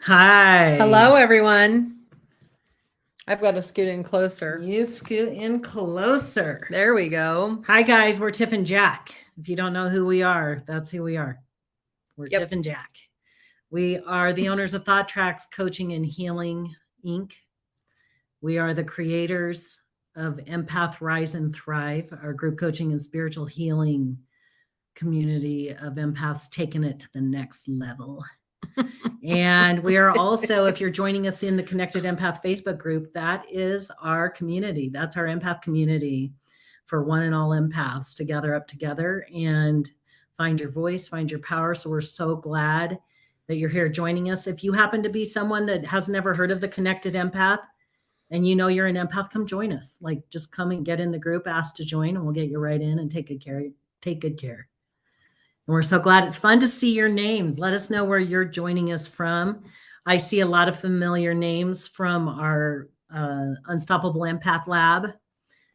Hi. Hello, everyone. I've got to scoot in closer. You scoot in closer. There we go. Hi, guys. We're Tiff and Jack. If you don't know who we are, that's who we are. We're Yep. Tiff and Jack. We are the owners of Thought Tracks Coaching and Healing, Inc. We are the creators of Empath, Rise and Thrive, our group coaching and spiritual healing community of empaths, taking it to the next level. And we are also, if you're joining us in the Connected Empath Facebook group, that is our community. That's our empath community for one and all empaths to gather up together and find your voice, find your power. So we're so glad that you're here joining us. If you happen to be someone that has never heard of the Connected Empath and you know you're an empath, come join us. Like, just come and get in the group, ask to join, and we'll get you right in and take good care. Take good care. And we're so glad. It's fun to see your names. Let us know where you're joining us from. I see a lot of familiar names from our Unstoppable Empath Lab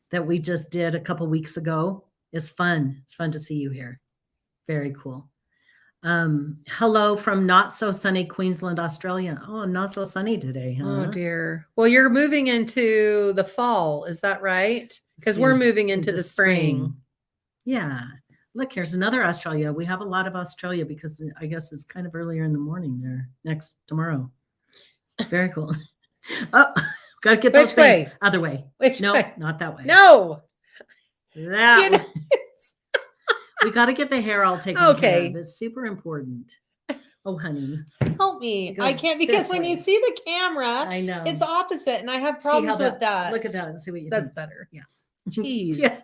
that we just did a couple weeks ago. It's fun. It's fun to see you here. Very cool. Hello from not so sunny Queensland, Australia. Oh, not so sunny today, huh? Oh, dear. Well, you're moving into the fall. Is that right? Because we're moving into the spring. Yeah. Look, here's another Australia. We have a lot of Australia because I guess it's kind of earlier in the morning there. Tomorrow. Very cool. Oh, got to get those Which way? Other way. Which no, way? not that way. No. That way. We got to get the hair all taken care of. It's super important. Oh, honey. Help me. I can't, because when you see the camera, I know it's opposite, and I have problems with that. Look at that and see what you That's think. better. Yeah. Jeez. Yeah.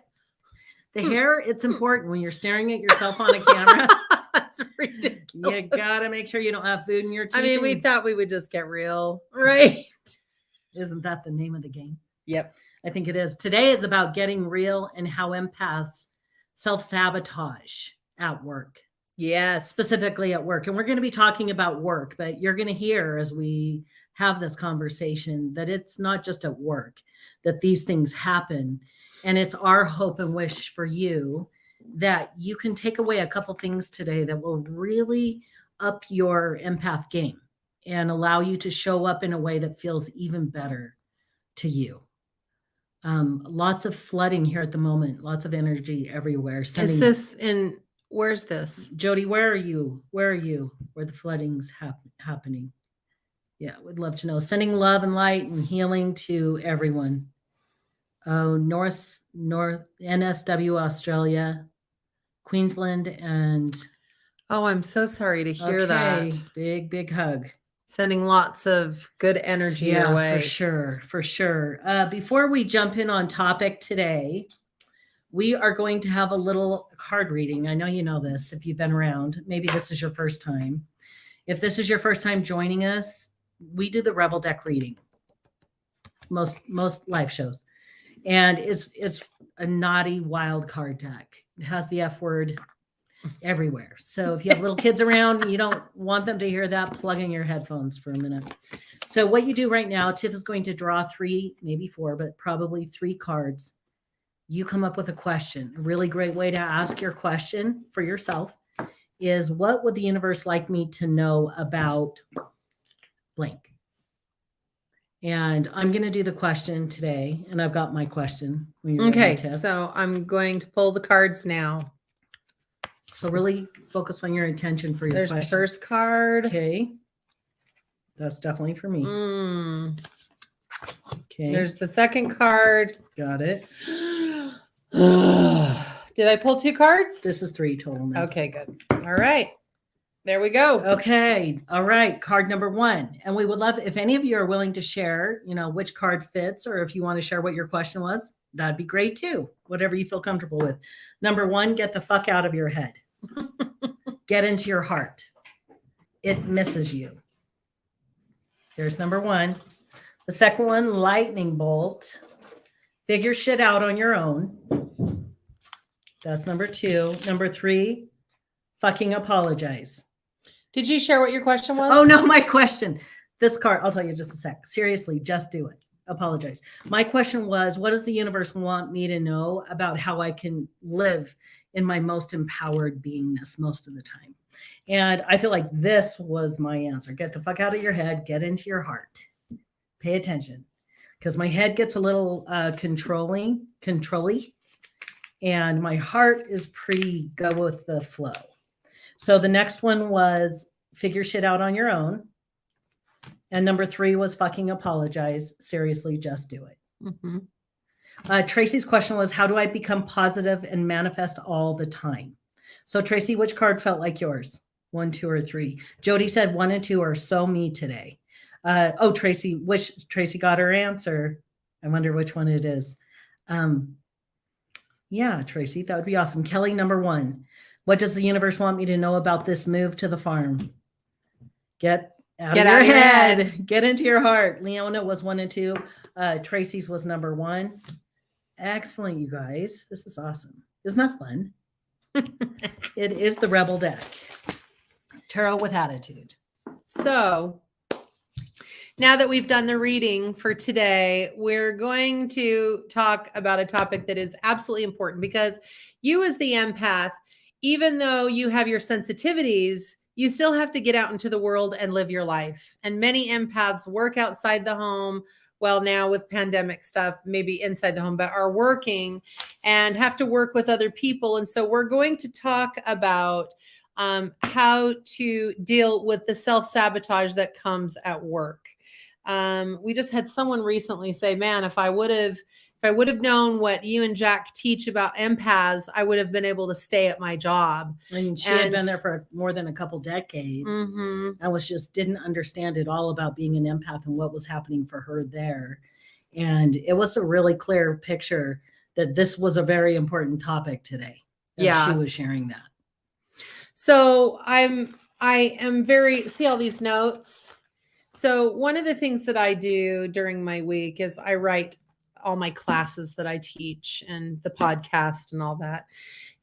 The hair, it's important when you're staring at yourself on a camera. That's ridiculous. You gotta make sure you don't have food in your teeth. I mean, we thought we would just get real, right? Isn't that the name of the game? Yep. I think it is. Today is about getting real and how empaths self-sabotage at work. Yes. Specifically at work. And we're going to be talking about work, but you're going to hear as we have this conversation that it's not just at work, that these things happen. And it's our hope and wish for you that you can take away a couple things today that will really up your empath game and allow you to show up in a way that feels even better to you. Lots of flooding here at the moment, lots of energy everywhere. Is this in, where's this? Jody, where are you? Where the flooding's happening? Yeah, we'd love to know. Sending love and light and healing to everyone. Oh, North NSW, Australia, Queensland, and oh, I'm so sorry to hear that. Big hug. Sending lots of good energy your way. For sure. Before we jump in on topic today, we are going to have a little card reading. I know you know this if you've been around. Maybe this is your first time. If this is your first time joining us, we do the Rebel deck reading. Most live shows. And it's a naughty wild card deck. It has the F word everywhere. So if you have little kids around and you don't want them to hear that, plug in your headphones for a minute. So what you do right now, Tiff is going to draw 3, maybe 4, but probably 3 cards. You come up with a question. A really great way to ask your question for yourself is, what would the universe like me to know about blank? And I'm going to do the question today, and I've got my question. Okay, so I'm going to pull the cards now. So really focus on your intention for your question. There's the first card. Okay. That's definitely for me. Okay. There's the second card. Got it. Did I pull 2 cards? This is 3 total now. Okay, good. All right. There we go. Okay. All right. Card number 1. And we would love, if any of you are willing to share, which card fits, or if you want to share what your question was, that'd be great too. Whatever you feel comfortable with. Number 1, get the fuck out of your head. Get into your heart. It misses you. There's number 1. The second one, lightning bolt. Figure shit out on your own. That's number 2. Number 3, fucking apologize. Did you share what your question was? Oh, no, my question. This card, I'll tell you in just a sec. Seriously, just do it. apologize. My question was, what does the universe want me to know about how I can live in my most empowered beingness most of the time? And I feel like this was my answer. Get the fuck out of your head, get into your heart. Pay attention. Because my head gets a little controlly, and my heart is pretty go with the flow. So the next one was figure shit out on your own. And number 3 was fucking apologize. Seriously, just do it. Mm-hmm. Tracy's question was, how do I become positive and manifest all the time? So Tracy, which card felt like yours? 1, 2, or 3? Jody said 1 and 2 are so me today. Tracy got her answer. I wonder which one it is. Yeah, Tracy, that would be awesome. Kelly, number 1. What does the universe want me to know about this move to the farm? Get out of your head. Get into your heart. Leona was 1 and 2. Tracy's was number 1. Excellent, you guys. This is awesome. Isn't that fun? It is the Rebel deck. Tarot with attitude. So now that we've done the reading for today, we're going to talk about a topic that is absolutely important, because you as the empath, even though you have your sensitivities, you still have to get out into the world and live your life. And many empaths work outside the home. Well, now with pandemic stuff, maybe inside the home, but are working and have to work with other people. And so we're going to talk about how to deal with the self-sabotage that comes at work. We just had someone recently say, man, if I would have known what you and Jack teach about empaths, I would have been able to stay at my job. And she had been there for more than a couple decades. Mm-hmm. I didn't understand it all about being an empath and what was happening for her there. And it was a really clear picture that this was a very important topic today. Yeah. She was sharing that. So I am see all these notes. So one of the things that I do during my week is I write all my classes that I teach and the podcast and all that.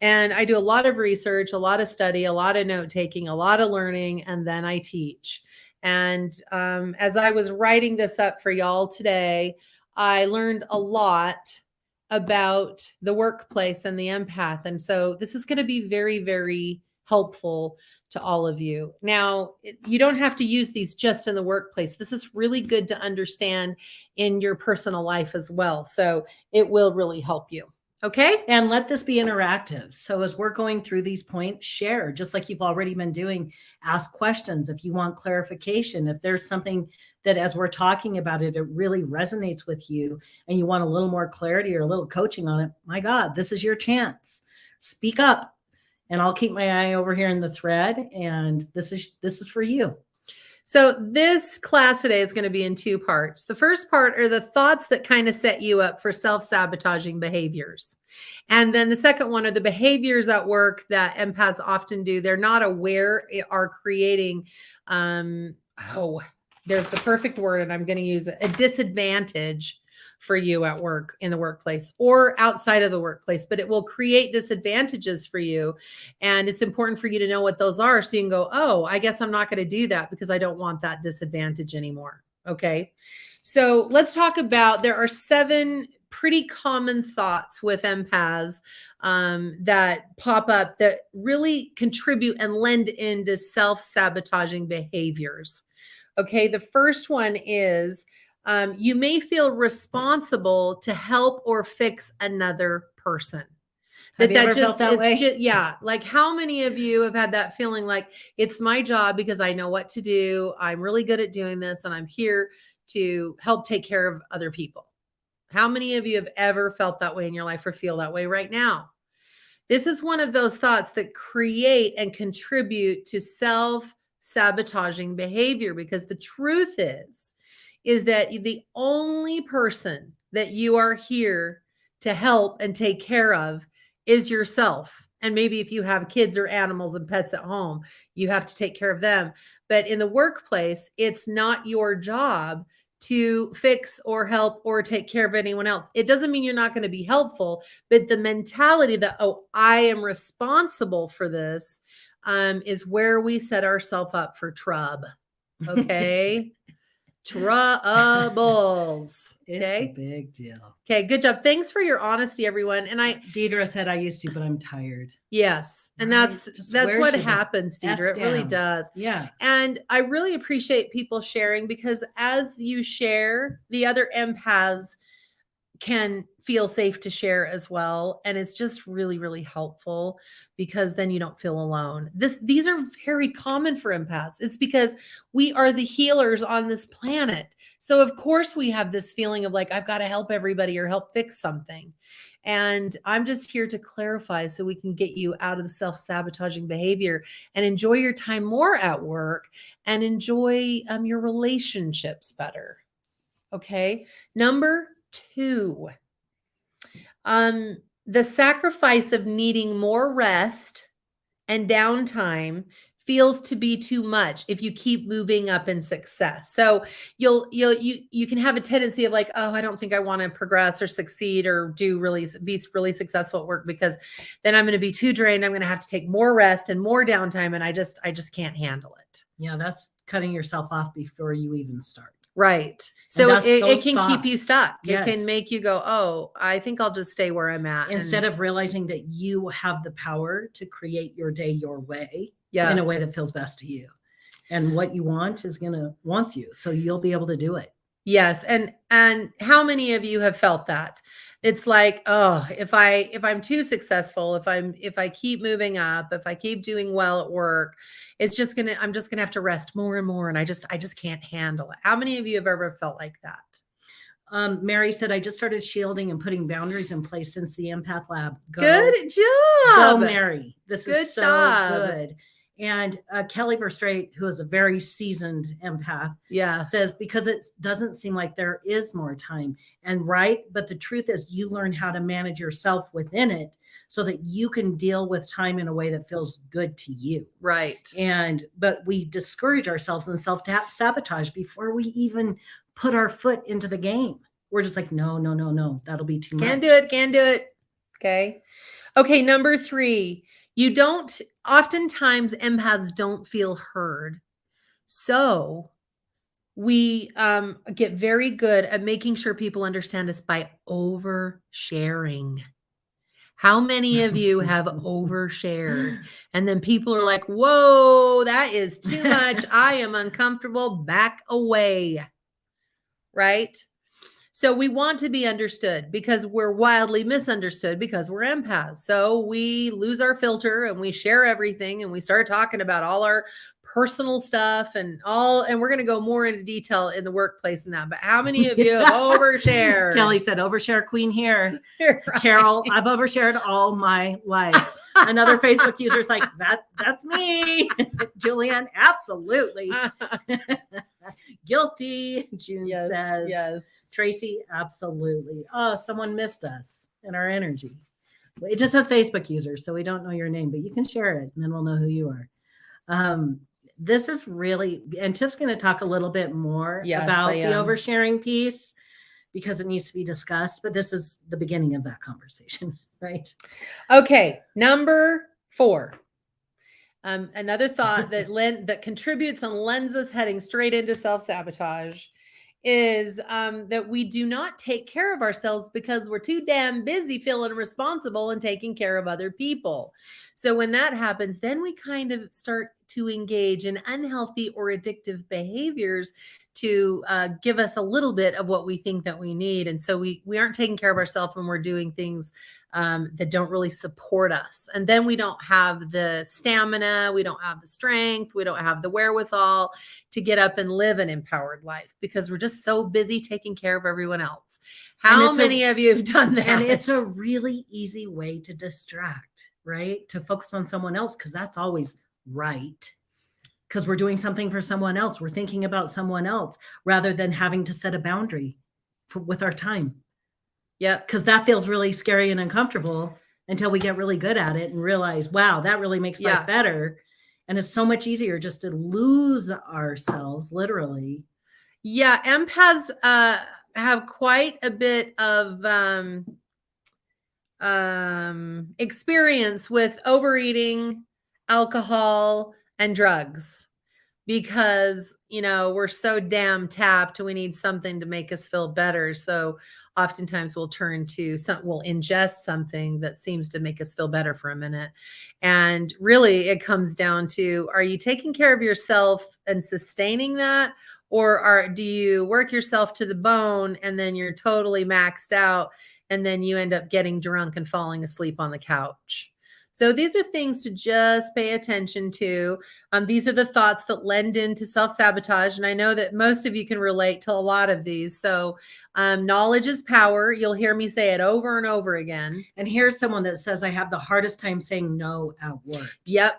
And I do a lot of research, a lot of study, a lot of note taking, a lot of learning, and then I teach. And as I was writing this up for y'all today, I learned a lot about the workplace and the empath. And so this is going to be very, very helpful to all of you. Now, you don't have to use these just in the workplace. This is really good to understand in your personal life as well. So it will really help you. Okay. And let this be interactive. So as we're going through these points, share, just like you've already been doing. Ask questions if you want clarification. If there's something that as we're talking about it, it really resonates with you and you want a little more clarity or a little coaching on it, my God, this is your chance. Speak up. And I'll keep my eye over here in the thread. And this is for you. So this class today is going to be in 2 parts. The first part are the thoughts that kind of set you up for self-sabotaging behaviors. And then the second one are the behaviors at work that empaths often do. They're not aware are creating, there's the perfect word, and I'm going to use it, a disadvantage for you at work, in the workplace or outside of the workplace, but it will create disadvantages for you. And it's important for you to know what those are. So you can go, oh, I guess I'm not going to do that because I don't want that disadvantage anymore. Okay. So let's talk about, there are 7 pretty common thoughts with empaths that pop up that really contribute and lend into self-sabotaging behaviors. Okay. The first one is, you may feel responsible to help or fix another person. Have you ever felt that way? Yeah. Like how many of you have had that feeling like it's my job because I know what to do. I'm really good at doing this and I'm here to help take care of other people. How many of you have ever felt that way in your life or feel that way right now? This is one of those thoughts that create and contribute to self-sabotaging behavior, because the truth is that the only person that you are here to help and take care of is yourself. And maybe if you have kids or animals and pets at home, you have to take care of them. But in the workplace, it's not your job to fix or help or take care of anyone else. It doesn't mean you're not going to be helpful, but the mentality that, oh, I am responsible for this, is where we set ourselves up for trouble. Okay. Troubles. It's a Okay. big deal. Okay. Good job. Thanks for your honesty, everyone. And Deidre said I used to, but I'm tired. yes. And Right? that's Just that's where's what the happens, F Deidre. It really down? does. Yeah. And I really appreciate people sharing, because as you share, the other empaths can feel safe to share as well. And it's just really, really helpful, because then you don't feel alone. These are very common for empaths. It's because we are the healers on this planet. So of course we have this feeling of like, I've got to help everybody or help fix something. And I'm just here to clarify so we can get you out of the self-sabotaging behavior and enjoy your time more at work and enjoy your relationships better. Okay. Number 2, the sacrifice of needing more rest and downtime feels to be too much if you keep moving up in success. So you can have a tendency of like, oh, I don't think I want to progress or succeed or be really successful at work, because then I'm going to be too drained. I'm going to have to take more rest and more downtime, and I just can't handle it. Yeah, that's cutting yourself off before you even start. Right. So it can keep you thoughts. stuck. It Yes. can make you go, oh, I think I'll just stay where I'm at. Instead of realizing that you have the power to create your day your way, yeah. in a way that feels best to you. And what you want is wants you. So you'll be able to do it. Yes. And how many of you have felt that? It's like, oh, if I'm too successful, if I keep moving up, if I keep doing well at work, I'm just gonna have to rest more and more. And I just can't handle it. How many of you have ever felt like that? Mary said, I just started shielding and putting boundaries in place since the Empath Lab. Good job. Go, Mary. This Good is so job. good. And Kelly Verstrate, who is a very seasoned empath, says, because it doesn't seem like there is more time. And right. But the truth is, you learn how to manage yourself within it so that you can deal with time in a way that feels good to you. Right. But we discourage ourselves and self-sabotage before we even put our foot into the game. We're just like, no, that'll be too much. Can't do it. Okay. Number 3, oftentimes empaths don't feel heard. So we get very good at making sure people understand us by oversharing. How many of you have overshared? And then people are like, whoa, that is too much. I am uncomfortable. Back away. Right? So we want to be understood, because we're wildly misunderstood because we're empaths. So we lose our filter and we share everything, and we start talking about all our personal stuff and we're going to go more into detail in the workplace and that. But how many of you have overshared? Kelly said, overshare queen here. Right. Carol, I've overshared all my life. Another Facebook user is like, that's me. Julianne, absolutely. Guilty, June says. Yes. Tracy, absolutely. Oh, someone missed us in our energy. It just says Facebook users, so we don't know your name, but you can share it and then we'll know who you are. This is really, and Tiff's going to talk a little bit more about the oversharing piece, because it needs to be discussed, but this is the beginning of that conversation, right? Okay. Number 4. Another thought that contributes and lends us heading straight into self-sabotage is that we do not take care of ourselves because we're too damn busy feeling responsible and taking care of other people. So when that happens, then we kind of start to engage in unhealthy or addictive behaviors to give us a little bit of what we think that we need. And so we aren't taking care of ourselves when we're doing things that don't really support us. And then we don't have the stamina, we don't have the strength, we don't have the wherewithal to get up and live an empowered life, because we're just so busy taking care of everyone else. How many of you have done that? And it's a really easy way to distract, right? To focus on someone else, because that's always right. Because we're doing something for someone else. We're thinking about someone else rather than having to set a boundary with our time. Yeah. Because that feels really scary and uncomfortable until we get really good at it and realize, wow, that really makes life better. And it's so much easier just to lose ourselves, literally. Yeah. Empaths have quite a bit of experience with overeating, alcohol, and drugs, because, we're so damn tapped. We need something to make us feel better. So oftentimes we'll we'll ingest something that seems to make us feel better for a minute. And really it comes down to, are you taking care of yourself and sustaining that? Or do you work yourself to the bone and then you're totally maxed out and then you end up getting drunk and falling asleep on the couch? So these are things to just pay attention to. These are the thoughts that lend into self-sabotage. And I know that most of you can relate to a lot of these. So knowledge is power. You'll hear me say it over and over again. And here's someone that says, I have the hardest time saying no at work. Yep.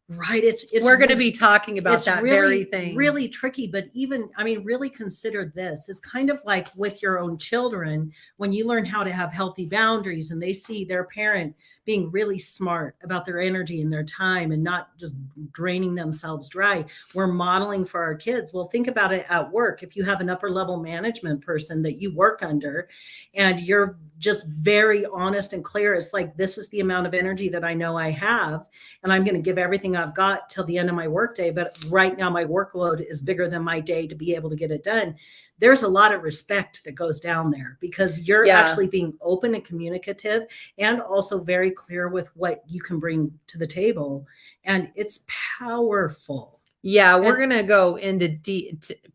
Right. We're going to be talking about that really, very thing. Really tricky. But really consider this. It's kind of like with your own children, when you learn how to have healthy boundaries and they see their parent being really smart about their energy and their time and not just draining themselves dry. We're modeling for our kids. Well, think about it at work. If you have an upper level management person that you work under and you're just very honest and clear, it's like, this is the amount of energy that I know I have, and I'm going to give everything I've got till the end of my workday. But right now my workload is bigger than my day to be able to get it done. There's a lot of respect that goes down there because you're actually being open and communicative and also very clear with what you can bring to the table. And it's powerful. Yeah, we're going to go into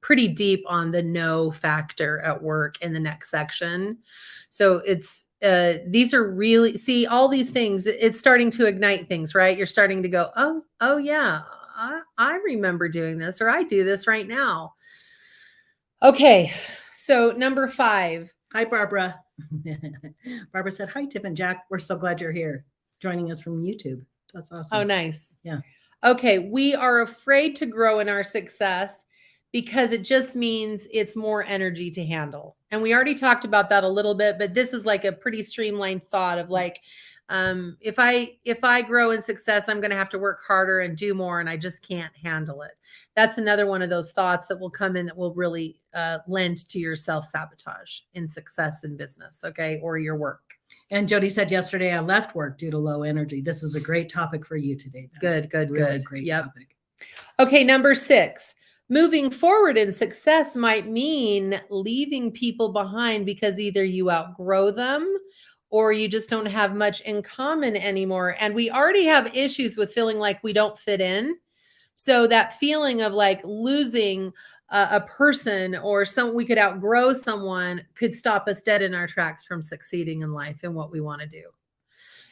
pretty deep on the no factor at work in the next section. So it's these are really, see, all these things, it's starting to ignite things, right? You're starting to go, oh yeah, I remember doing this, or I do this right now. Okay, so number 5. Hi, Barbara. Barbara said, hi, Tiff and Jack. We're so glad you're here joining us from YouTube. That's awesome. Oh, nice. Yeah. Okay, we are afraid to grow in our success because it just means it's more energy to handle. And we already talked about that a little bit, but this is like a pretty streamlined thought of like, if I grow in success, I'm going to have to work harder and do more, and I just can't handle it. That's another one of those thoughts that will come in that will really lend to your self-sabotage in success in business, okay, or your work. And Jody said yesterday, I left work due to low energy. This is a great topic for you today. Good. Really great topic. Okay, number 6. Moving forward in success might mean leaving people behind because either you outgrow them or you just don't have much in common anymore. And we already have issues with feeling like we don't fit in. So that feeling of like losing a person or we could outgrow someone could stop us dead in our tracks from succeeding in life and what we want to do.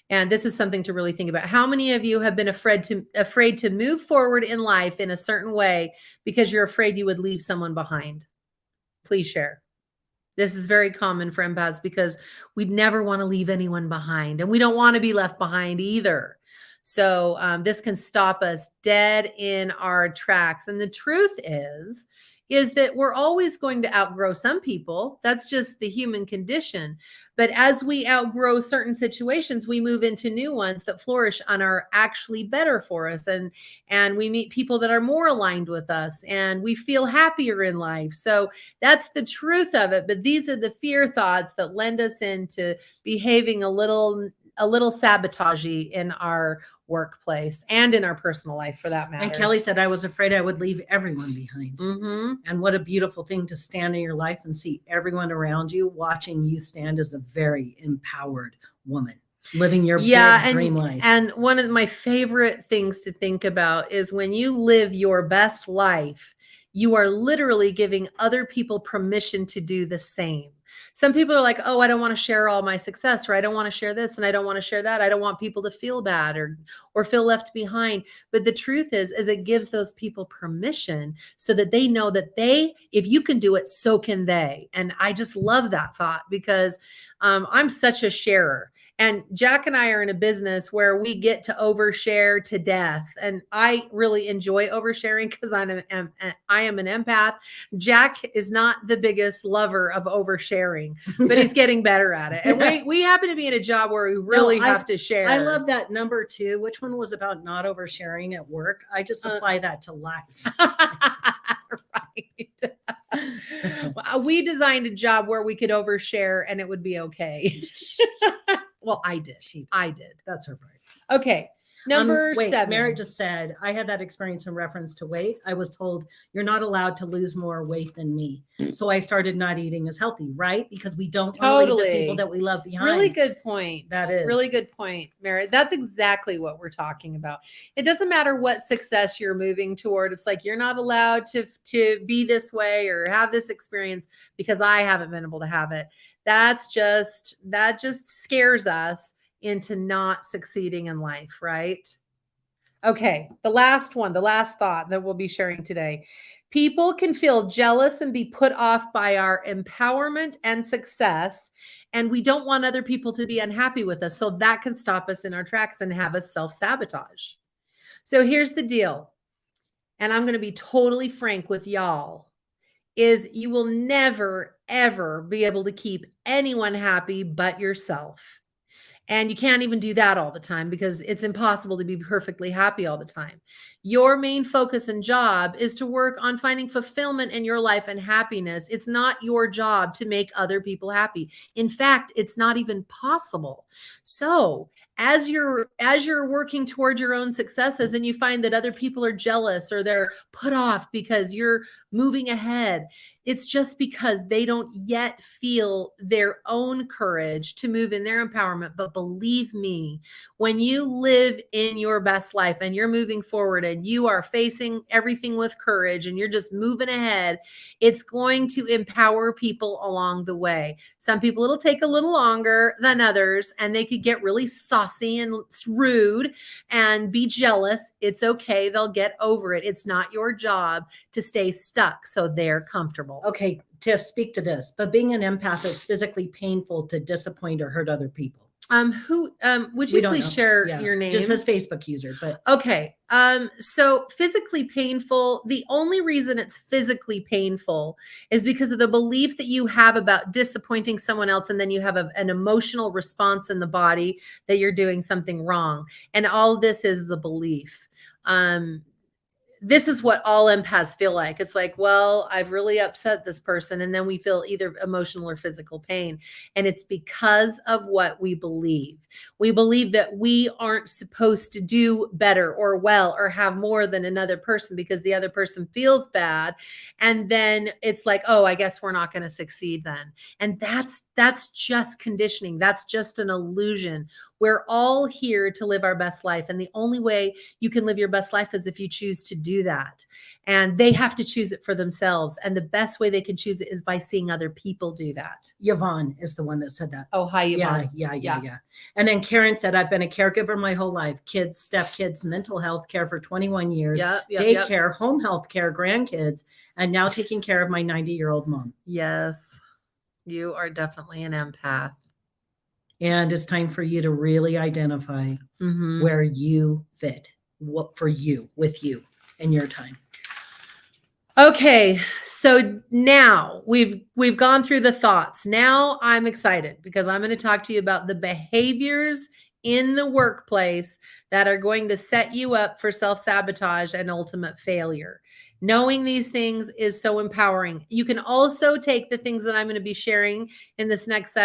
And this is something to really think about. How many of you have been afraid to move forward in life in a certain way because you're afraid you would leave someone behind? Please share. This is very common for empaths because we'd never want to leave anyone behind, and we don't want to be left behind either. So this can stop us dead in our tracks. And the truth is that we're always going to outgrow some people. That's just the human condition. But as we outgrow certain situations, we move into new ones that flourish and are actually better for us. And we meet people that are more aligned with us and we feel happier in life. So that's the truth of it. But these are the fear thoughts that lend us into behaving a little sabotagey in our workplace and in our personal life for that matter. And Kelly said, I was afraid I would leave everyone behind. Mm-hmm. And what a beautiful thing to stand in your life and see everyone around you watching you stand as a very empowered woman, living your big dream life. And one of my favorite things to think about is when you live your best life, you are literally giving other people permission to do the same. Some people are like, oh, I don't want to share all my success, or I don't want to share this and I don't want to share that. I don't want people to feel bad or feel left behind. But the truth is it gives those people permission so that they know that if you can do it, so can they. And I just love that thought because I'm such a sharer. And Jack and I are in a business where we get to overshare to death. And I really enjoy oversharing because I am an empath. Jack is not the biggest lover of oversharing, but he's getting better at it. And we happen to be in a job where we really have to share. I love that number 2. Which one was about not oversharing at work? I just apply that to life. Right. We designed a job where we could overshare and it would be okay. Well, I did. I did. That's her part. Okay. Number Wait, 7. Mary just said, I had that experience in reference to weight. I was told you're not allowed to lose more weight than me. So I started not eating as healthy, right? Because we don't want to leave the people Totally. that we love behind. Really good point. That is. Really good point, Mary. That's exactly what we're talking about. It doesn't matter what success you're moving toward. It's like you're not allowed to be this way or have this experience because I haven't been able to have it. That just scares us into not succeeding in life, right? Okay, the last thought that we'll be sharing today. People can feel jealous and be put off by our empowerment and success, and we don't want other people to be unhappy with us. So that can stop us in our tracks and have us self-sabotage. So here's the deal, and I'm going to be totally frank with y'all, is you will never, ever be able to keep anyone happy but yourself. And you can't even do that all the time because it's impossible to be perfectly happy all the time. Your main focus and job is to work on finding fulfillment in your life and happiness. It's not your job to make other people happy. In fact, it's not even possible. So as you're working toward your own successes and you find that other people are jealous or they're put off because you're moving ahead, it's just because they don't yet feel their own courage to move in their empowerment. But believe me, when you live in your best life and you're moving forward and you are facing everything with courage and you're just moving ahead, it's going to empower people along the way. Some people, it'll take a little longer than others, and they could get really saucy and rude and be jealous. It's okay. They'll get over it. It's not your job to stay stuck so they're comfortable. Okay, Tiff, speak to this. But being an empath, it's physically painful to disappoint or hurt other people. Would you please share your name? Just as Facebook user, but okay. So physically painful, the only reason it's physically painful is because of the belief that you have about disappointing someone else, and then you have an emotional response in the body that you're doing something wrong. And all this is a belief. This is what all empaths feel like. It's like, well, I've really upset this person. And then we feel either emotional or physical pain. And it's because of what we believe. We believe that we aren't supposed to do better or well or have more than another person because the other person feels bad. And then it's like, oh, I guess we're not going to succeed then. And that's just conditioning. That's just an illusion. We're all here to live our best life. And the only way you can live your best life is if you choose to do that. And they have to choose it for themselves. And the best way they can choose it is by seeing other people do that. Yvonne is the one that said that. Oh, hi, Yvonne. Yeah. And then Karen said, I've been a caregiver my whole life. Kids, stepkids, mental health care for 21 years, daycare, home health care, grandkids, and now taking care of my 90-year-old mom. Yes, you are definitely an empath. And it's time for you to really identify where you fit, what for you, with you in your time. Okay, so now we've gone through the thoughts. Now I'm excited because I'm going to talk to you about the behaviors in the workplace that are going to set you up for self-sabotage and ultimate failure. Knowing these things is so empowering. You can also take the things that I'm going to be sharing in this next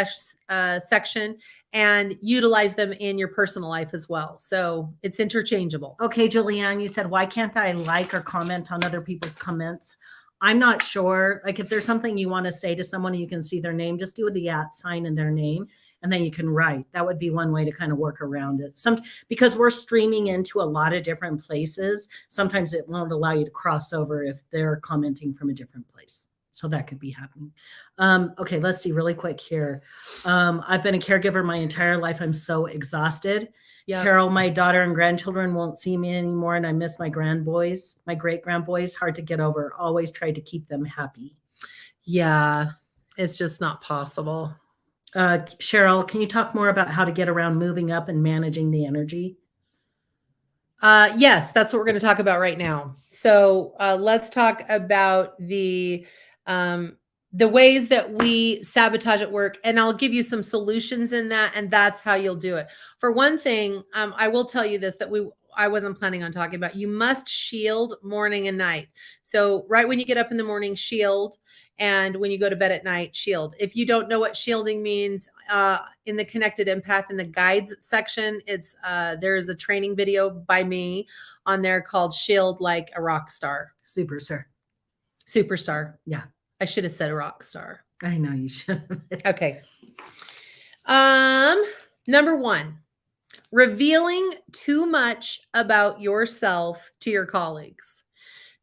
section and utilize them in your personal life as well. So it's interchangeable. Okay, Julianne, you said, why can't I like or comment on other people's comments? I'm not sure. Like if there's something you want to say to someone, you can see their name, just do the @ sign in their name, and then you can write. That would be one way to kind of work around it. Because we're streaming into a lot of different places, sometimes it won't allow you to cross over if they're commenting from a different place. So that could be happening. Okay, let's see really quick here. I've been a caregiver my entire life. I'm so exhausted. Yep. Carol, my daughter and grandchildren won't see me anymore, and I miss my grandboys, my great-grandboys. Hard to get over. Always tried to keep them happy. Yeah, it's just not possible. Cheryl, can you talk more about how to get around moving up and managing the energy? Yes, that's what we're going to talk about right now. So let's talk about the ways that we sabotage at work, and I'll give you some solutions in that, and that's how you'll do it. For one thing, I will tell you this, that I wasn't planning on talking about. You must shield morning and night. So right when you get up in the morning, shield. And when you go to bed at night, shield. If you don't know what shielding means, in the Connected Empath in the guides section, it's there's a training video by me on there called Shield Like a Rock Star. Superstar. Yeah. I should have said a rock star. I know you should have. Okay. Number 1, revealing too much about yourself to your colleagues.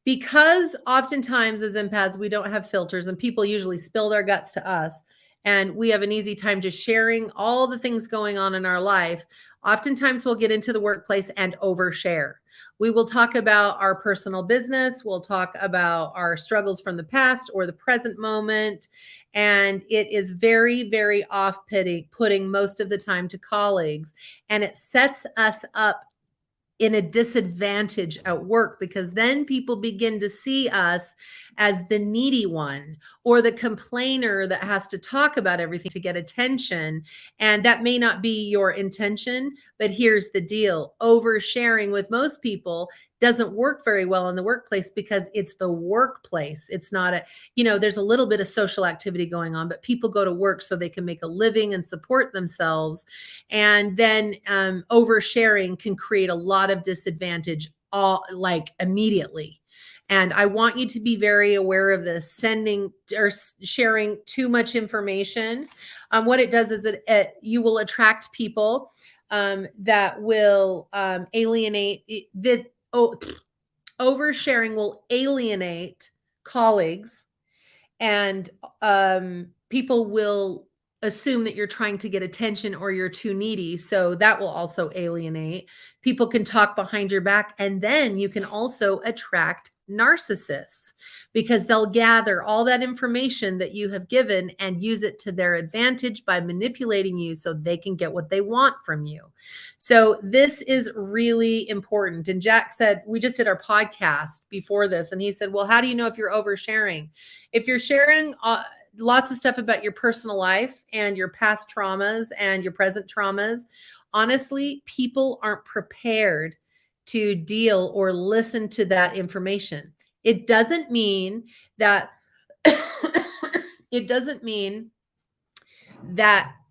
Because oftentimes as empaths, we don't have filters and people usually spill their guts to us. And we have an easy time just sharing all the things going on in our life. Oftentimes we'll get into the workplace and overshare. We will talk about our personal business. We'll talk about our struggles from the past or the present moment. And it is very, very off-putting most of the time to colleagues. And it sets us up in a disadvantage at work, because then people begin to see us as the needy one or the complainer that has to talk about everything to get attention. And that may not be your intention, but here's the deal. Oversharing with most people doesn't work very well in the workplace because it's the workplace. It's not there's a little bit of social activity going on, but people go to work so they can make a living and support themselves. And then oversharing can create a lot of disadvantage immediately. And I want you to be very aware of this. Sending or sharing too much information. What it does is you will attract people that will alienate. Oversharing will alienate colleagues, and people will assume that you're trying to get attention or you're too needy. So that will also alienate. People can talk behind your back, and then you can also attract narcissists because they'll gather all that information that you have given and use it to their advantage by manipulating you so they can get what they want from you. So this is really important. And Jack said, we just did our podcast before this, and he said, well, how do you know if you're oversharing? If you're sharing lots of stuff about your personal life and your past traumas and your present traumas, honestly, people aren't prepared to deal or listen to that information. It doesn't mean that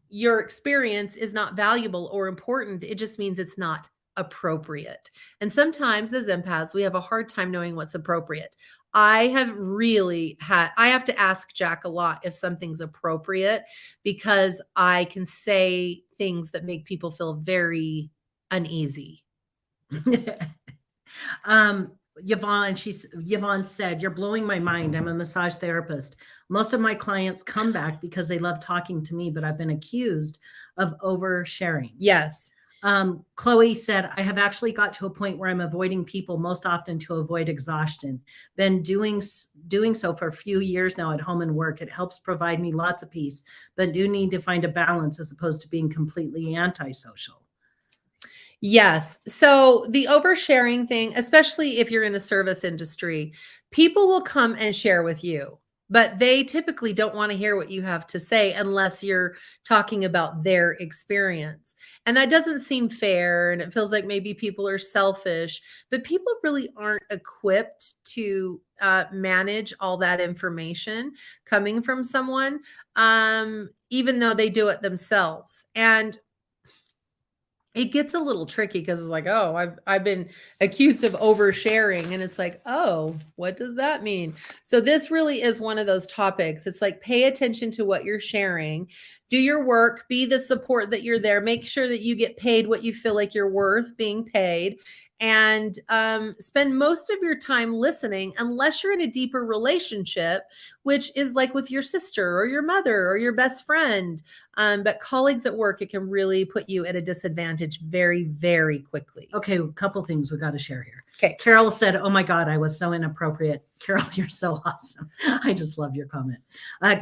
your experience is not valuable or important. It just means it's not appropriate. And sometimes as empaths, we have a hard time knowing what's appropriate. I have to ask Jack a lot if something's appropriate, because I can say things that make people feel very uneasy. Yvonne said, you're blowing my mind. I'm a massage therapist. Most of my clients come back because they love talking to me, but I've been accused of oversharing. Yes. Chloe said, I have actually got to a point where I'm avoiding people most often to avoid exhaustion. Been doing so for a few years now at home and work. It helps provide me lots of peace, but do need to find a balance as opposed to being completely antisocial. Yes. So the oversharing thing, especially if you're in a service industry, people will come and share with you, but they typically don't want to hear what you have to say unless you're talking about their experience. And that doesn't seem fair. And it feels like maybe people are selfish, but people really aren't equipped to manage all that information coming from someone, even though they do it themselves. And it gets a little tricky because it's like, oh, I've been accused of oversharing. And it's like, oh, what does that mean? So this really is one of those topics. It's like, pay attention to what you're sharing, do your work, be the support that you're there, make sure that you get paid what you feel like you're worth being paid, and spend most of your time listening, unless you're in a deeper relationship, which is like with your sister or your mother or your best friend. But colleagues at work, it can really put you at a disadvantage very, very quickly. Okay, a couple things we got to share here. Okay. Carol said, oh my God, I was so inappropriate. Carol, you're so awesome. I just love your comment.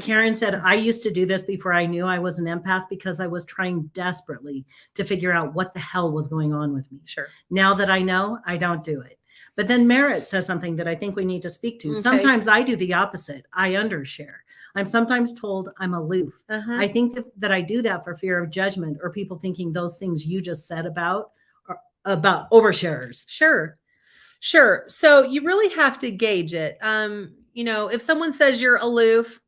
Karen said, I used to do this before I knew I was an empath because I was trying desperately to figure out what the hell was going on with me. Sure. Now that I know, I don't do it. But then Merritt says something that I think we need to speak to. Okay. Sometimes I do the opposite. I undershare. I'm sometimes told I'm aloof. I think that I do that for fear of judgment or people thinking those things you just said about oversharers. Sure. So you really have to gauge it. if someone says you're aloof,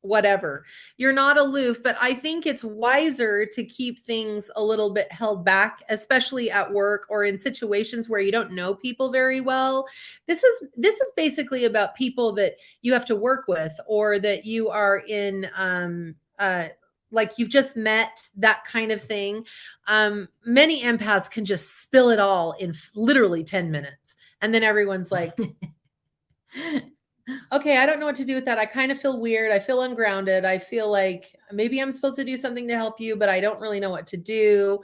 whatever, you're not aloof, but I think it's wiser to keep things a little bit held back, especially at work or in situations where you don't know people very well. This is basically about people that you have to work with, or that you are in like you've just met, that kind of thing. Many empaths can just spill it all in literally 10 minutes. And then everyone's like, okay, I don't know what to do with that. I kind of feel weird. I feel ungrounded. I feel like maybe I'm supposed to do something to help you, but I don't really know what to do.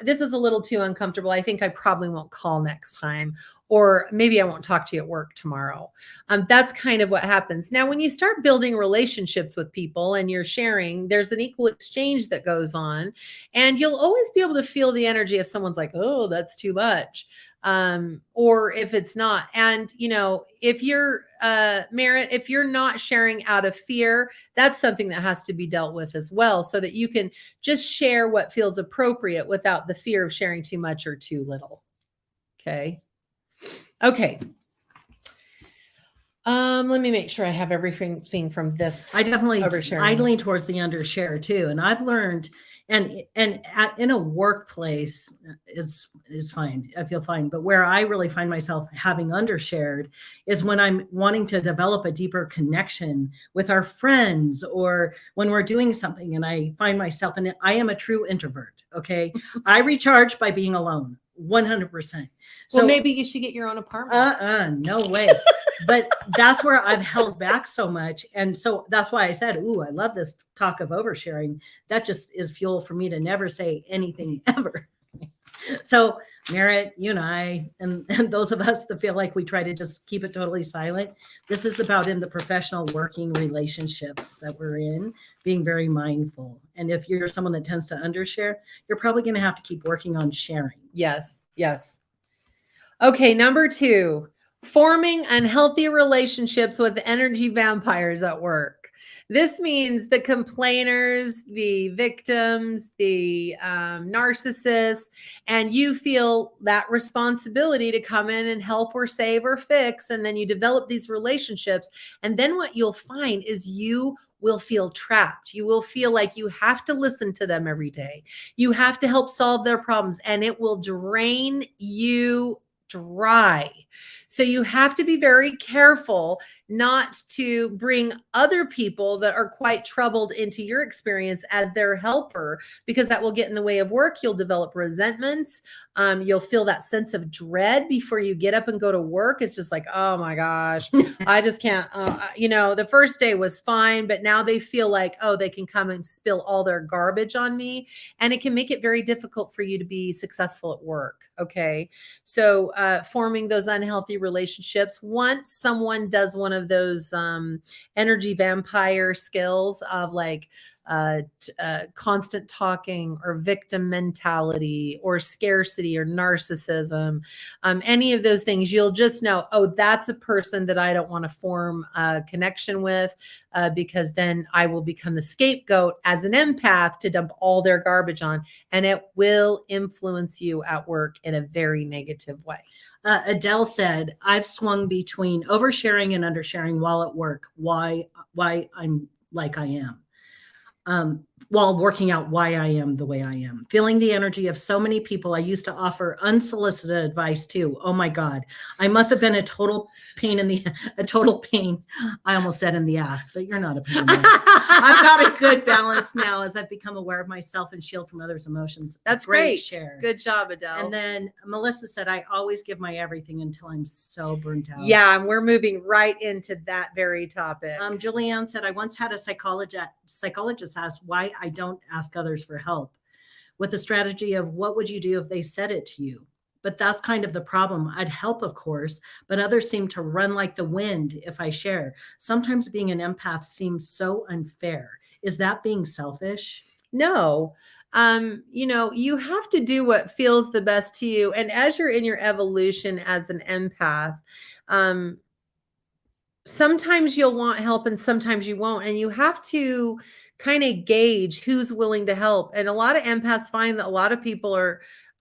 This is a little too uncomfortable. I think I probably won't call next time, or maybe I won't talk to you at work tomorrow. That's kind of what happens. Now, when you start building relationships with people and you're sharing, there's an equal exchange that goes on, and you'll always be able to feel the energy if someone's like, oh, that's too much. Or if it's not. And, if you're, Merritt, if you're not sharing out of fear, that's something that has to be dealt with as well, so that you can just share what feels appropriate without the fear of sharing too much or too little. Okay. Let me make sure I have everything from this. I oversharing. lean towards the undershare too. And I've learned, in a workplace is fine. I feel fine. But where I really find myself having undershared is when I'm wanting to develop a deeper connection with our friends, or when we're doing something and I find myself, and I am a true introvert. Okay. I recharge by being alone. 100%. So maybe you should get your own apartment. No way. But that's where I've held back so much. And so that's why I said, ooh, I love this talk of oversharing. That just is fuel for me to never say anything ever. So Merritt, you and I, and those of us that feel like we try to just keep it totally silent, this is about, in the professional working relationships that we're in, being very mindful. And if you're someone that tends to undershare, you're probably going to have to keep working on sharing. Yes. Okay, number 2, forming unhealthy relationships with energy vampires at work. This means the complainers, the victims, the narcissists, and you feel that responsibility to come in and help or save or fix. And then you develop these relationships. And then what you'll find is you will feel trapped. You will feel like you have to listen to them every day. You have to help solve their problems, and it will drain you dry. So you have to be very careful not to bring other people that are quite troubled into your experience as their helper, because that will get in the way of work. You'll develop resentments. You'll feel that sense of dread before you get up and go to work. It's just like, oh my gosh, I just can't, the first day was fine, but now they feel like, oh, they can come and spill all their garbage on me. And it can make it very difficult for you to be successful at work. Okay. So forming those unhealthy relationships, once someone does one of those energy vampire skills of like constant talking, or victim mentality, or scarcity, or narcissism, any of those things, you'll just know, oh, that's a person that I don't want to form a connection with, because then I will become the scapegoat as an empath to dump all their garbage on, and it will influence you at work in a very negative way. Adele said, I've swung between oversharing and undersharing while at work. Why I'm like I am. While working out why I am the way I am. Feeling the energy of so many people I used to offer unsolicited advice to. Oh my God. I must have been a total pain I almost said in the ass, but you're not a pain in the ass. I've got a good balance now as I've become aware of myself and shield from others' emotions. That's great. Share. Good job, Adele. And then Melissa said, I always give my everything until I'm so burnt out. Yeah, and we're moving right into that very topic. Julianne said, I once had a psychologist ask why I don't ask others for help, with the strategy of what would you do if they said it to you? But that's kind of the problem. I'd help, of course, but others seem to run like the wind if I share. Sometimes being an empath seems so unfair. Is that being selfish? No. You have to do what feels the best to you. And as you're in your evolution as an empath, sometimes you'll want help and sometimes you won't. And you have to kind of gauge who's willing to help. And a lot of empaths find that a lot of people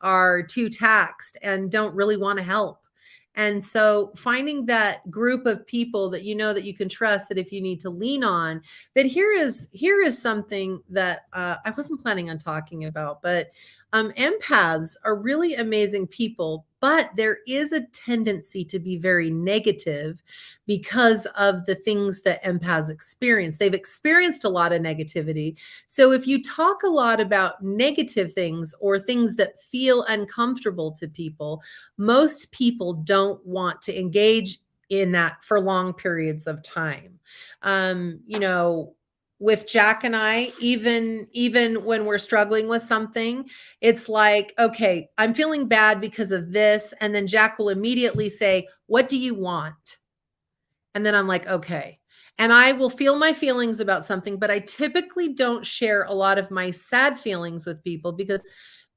are too taxed and don't really want to help. And so finding that group of people that you know that you can trust, that if you need to lean on. But here is something that I wasn't planning on talking about, but empaths are really amazing people, but there is a tendency to be very negative because of the things that empaths experience. They've experienced a lot of negativity. So if you talk a lot about negative things or things that feel uncomfortable to people, most people don't want to engage in that for long periods of time. You know, with Jack and I, even when we're struggling with something, it's like, okay, I'm feeling bad because of this. And then Jack will immediately say, what do you want? And then I'm like, okay. And I will feel my feelings about something, but I typically don't share a lot of my sad feelings with people because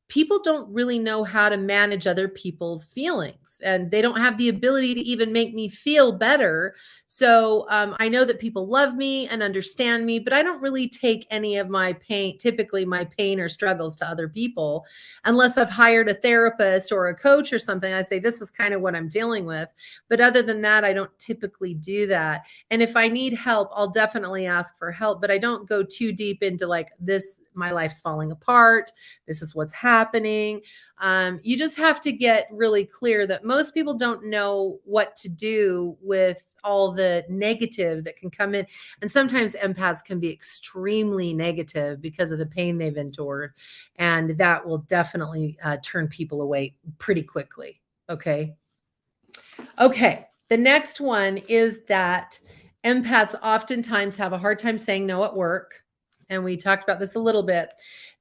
people don't really know how to manage other people's feelings, and they don't have the ability to even make me feel better. So I know that people love me and understand me, but I don't really take any of my pain, typically my pain or struggles, to other people unless I've hired a therapist or a coach or something. I say, this is kind of what I'm dealing with. But other than that, I don't typically do that. And if I need help, I'll definitely ask for help, but I don't go too deep into like this, my life's falling apart, this is what's happening. You just have to get really clear that most people don't know what to do with all the negative that can come in. And sometimes empaths can be extremely negative because of the pain they've endured. And that will definitely turn people away pretty quickly. Okay. Okay. The next one is that empaths oftentimes have a hard time saying no at work. And we talked about this a little bit.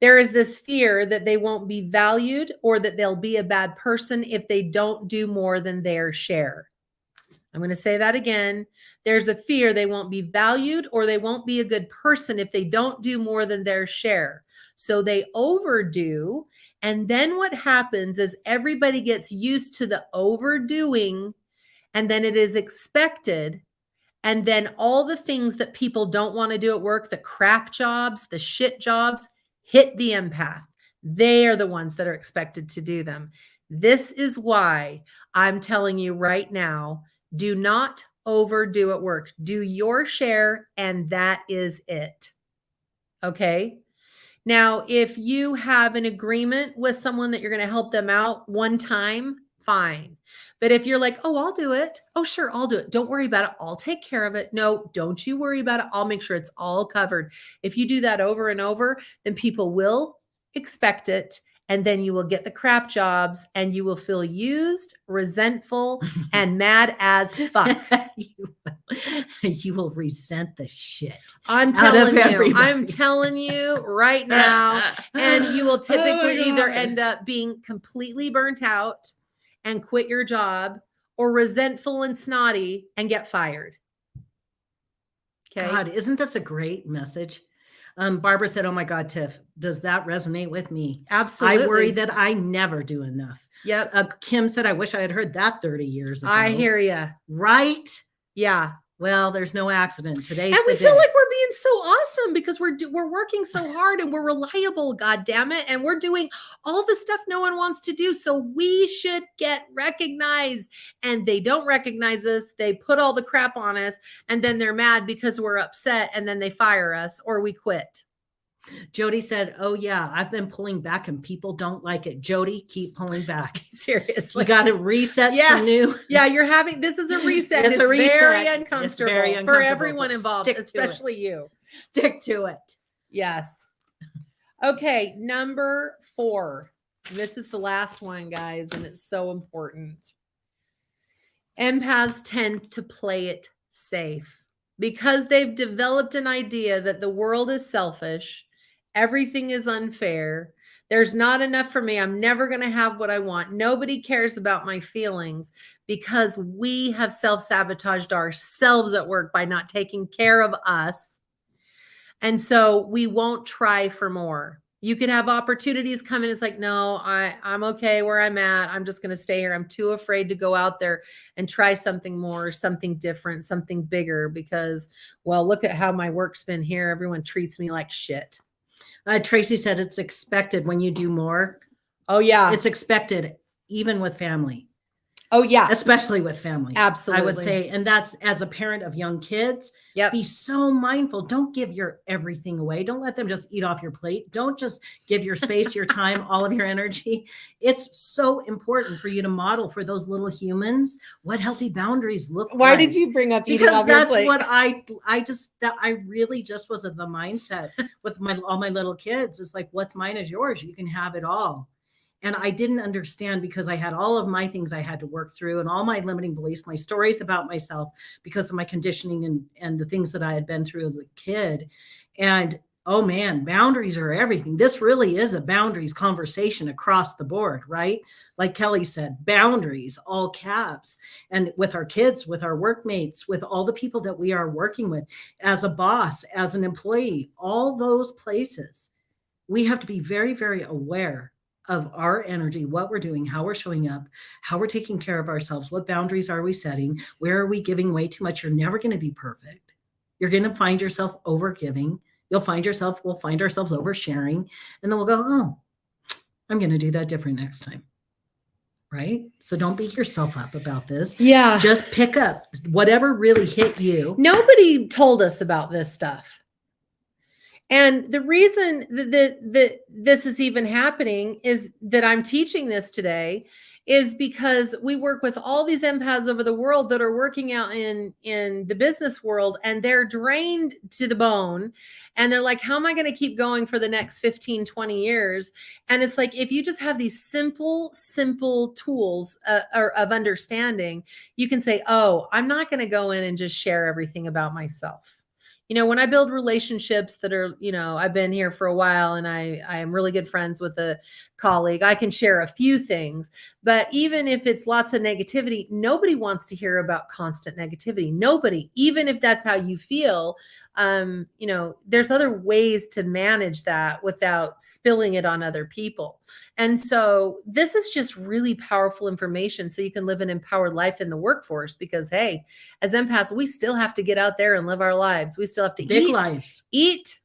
There is this fear that they won't be valued or that they'll be a bad person if they don't do more than their share. I'm going to say that again. There's a fear they won't be valued or they won't be a good person if they don't do more than their share. So they overdo. And then what happens is everybody gets used to the overdoing, and then it is expected. And then all the things that people don't want to do at work, the crap jobs, the shit jobs, hit the empath. They are the ones that are expected to do them. This is why I'm telling you right now, do not overdo at work. Do your share, and that is it. Okay? Now, if you have an agreement with someone that you're going to help them out one time, fine. But if you're like, oh, I'll do it. Oh, sure, I'll do it. Don't worry about it. I'll take care of it. No, don't you worry about it. I'll make sure it's all covered. If you do that over and over, then people will expect it. And then you will get the crap jobs and you will feel used, resentful, and mad as fuck. You will resent the shit. I'm telling you right now. And you will typically either end up being completely burnt out and quit your job, or resentful and snotty and get fired. Okay. God, isn't this a great message? Barbara said, oh my God, Tiff, does that resonate with me? Absolutely. I worry that I never do enough. Yep. Kim said, I wish I had heard that 30 years ago. I hear you. Right? Yeah. Well, there's no accident. Today's and we the feel day. like we're being so awesome because we're working so hard and we're reliable, God damn it, and we're doing all the stuff no one wants to do. So we should get recognized, and they don't recognize us. They put all the crap on us, and then they're mad because we're upset, and then they fire us or we quit. Jody said, oh yeah, I've been pulling back and people don't like it. Jody, keep pulling back. Seriously. You got to reset some new. Yeah, this is a reset. It's a reset. Very uncomfortable, very uncomfortable for everyone involved, especially you. Stick to it. Yes. Okay, number 4. This is the last one, guys, and it's so important. Empaths tend to play it safe because they've developed an idea that the world is selfish. Everything is unfair. There's not enough for me. I'm never going to have what I want. Nobody cares about my feelings because we have self-sabotaged ourselves at work by not taking care of us. And so we won't try for more. You could have opportunities come in. It's like, no, I'm okay where I'm at. I'm just going to stay here. I'm too afraid to go out there and try something more, something different, something bigger because, well, look at how my work's been here. Everyone treats me like shit. Tracy said it's expected when you do more. Oh, yeah. It's expected, even with family. Oh, yeah. especially with family. Absolutely. I would say, and that's as a parent of young kids, Yep. be so mindful. Don't give your everything away. Don't let them just eat off your plate. Don't just give your space, your time, all of your energy. It's so important for you to model for those little humans what healthy boundaries look Why like. did you bring up eating Because off your that's plate? what I really just was of the mindset with all my little kids. It's like, what's mine is yours. You can have it all. And I didn't understand because I had all of my things I had to work through and all my limiting beliefs, my stories about myself because of my conditioning and the things that I had been through as a kid. And oh man, boundaries are everything. This really is a boundaries conversation across the board, right? Like Kelly said, boundaries, all caps. And with our kids, with our workmates, with all the people that we are working with, as a boss, as an employee, all those places, we have to be very, very aware of our energy, what we're doing, how we're showing up, how we're taking care of ourselves, what boundaries are we setting, where are we giving way too much? You're never going to be perfect. You're going to find yourself over giving. We'll find ourselves oversharing. And then we'll go, oh, I'm going to do that different next time. Right? So don't beat yourself up about this. Yeah. Just pick up whatever really hit you. Nobody told us about this stuff. And the reason that this is even happening is that I'm teaching this today is because we work with all these empaths over the world that are working out in the business world, and they're drained to the bone. And they're like, how am I going to keep going for the next 15, 20 years? And it's like, if you just have these simple tools of understanding, you can say, oh, I'm not going to go in and just share everything about myself. You know, when I build relationships that are, you know, I've been here for a while and I am really good friends with a colleague, I can share a few things. But even if it's lots of negativity, nobody wants to hear about constant negativity. Nobody, even if that's how you feel, you know, there's other ways to manage that without spilling it on other people. And so this is just really powerful information so you can live an empowered life in the workforce because, hey, as empaths, we still have to get out there and live our lives. We still have to eat,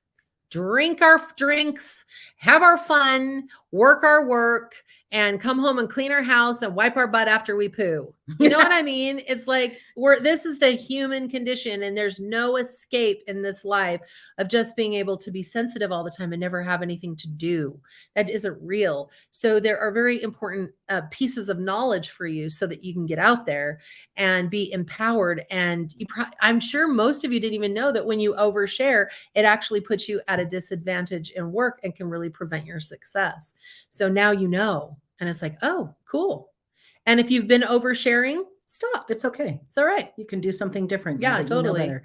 drink our drinks, have our fun, work our work, and come home and clean our house and wipe our butt after we poo. You know what I mean? It's like this is the human condition, and there's no escape in this life of just being able to be sensitive all the time and never have anything to do. That isn't real. So there are very important pieces of knowledge for you so that you can get out there and be empowered. And I'm sure most of you didn't even know that when you overshare, it actually puts you at a disadvantage in work and can really prevent your success. So now you know. And it's like, oh, cool. And if you've been oversharing, stop. It's okay. It's all right. You can do something different. Yeah, totally. You know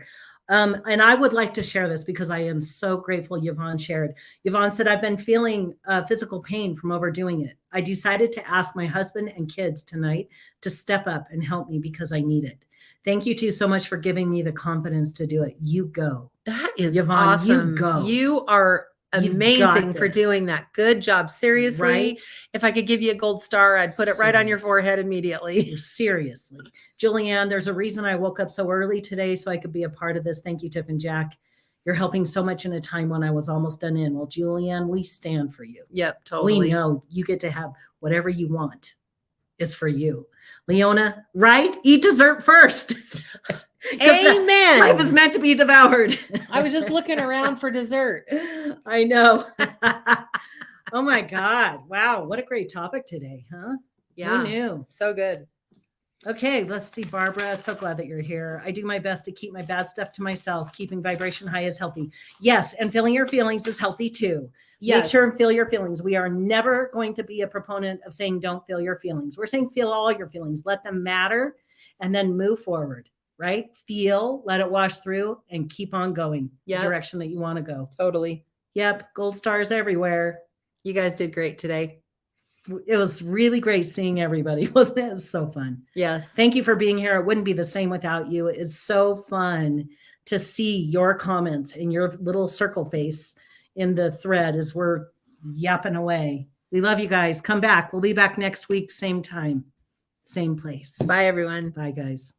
better. And I would like to share this because I am so grateful Yvonne shared. Yvonne said, I've been feeling physical pain from overdoing it. I decided to ask my husband and kids tonight to step up and help me because I need it. Thank you two so much for giving me the confidence to do it. You go. That is Yvonne, awesome. You go. You are amazing for doing that. Good job. Seriously. Right? If I could give you a gold star, I'd put it right on your forehead immediately. Seriously. Julianne, there's a reason I woke up so early today so I could be a part of this. Thank you, Tiff and Jack. You're helping so much in a time when I was almost done in. Well, Julianne, we stand for you. Yep, totally. We know you get to have whatever you want. It's for you. Leona, right? Eat dessert first. Amen. Life is meant to be devoured. I was just looking around for dessert. I know. Oh my God. Wow. What a great topic today, huh? Yeah. Who knew? So good. Okay, let's see, Barbara. So glad that you're here. I do my best to keep my bad stuff to myself. Keeping vibration high is healthy. Yes, and feeling your feelings is healthy too. Yes. Make sure and feel your feelings. We are never going to be a proponent of saying don't feel your feelings. We're saying feel all your feelings. Let them matter and then move forward, right? Feel, let it wash through, and keep on going the direction that you want to go. Totally. Yep, gold stars everywhere. You guys did great today. It was really great seeing everybody, wasn't it? It was so fun. Yes. Thank you for being here. It wouldn't be the same without you. It's so fun to see your comments and your little circle face in the thread as we're yapping away. We love you guys. Come back. We'll be back next week, same time, same place. Bye, everyone. Bye, guys.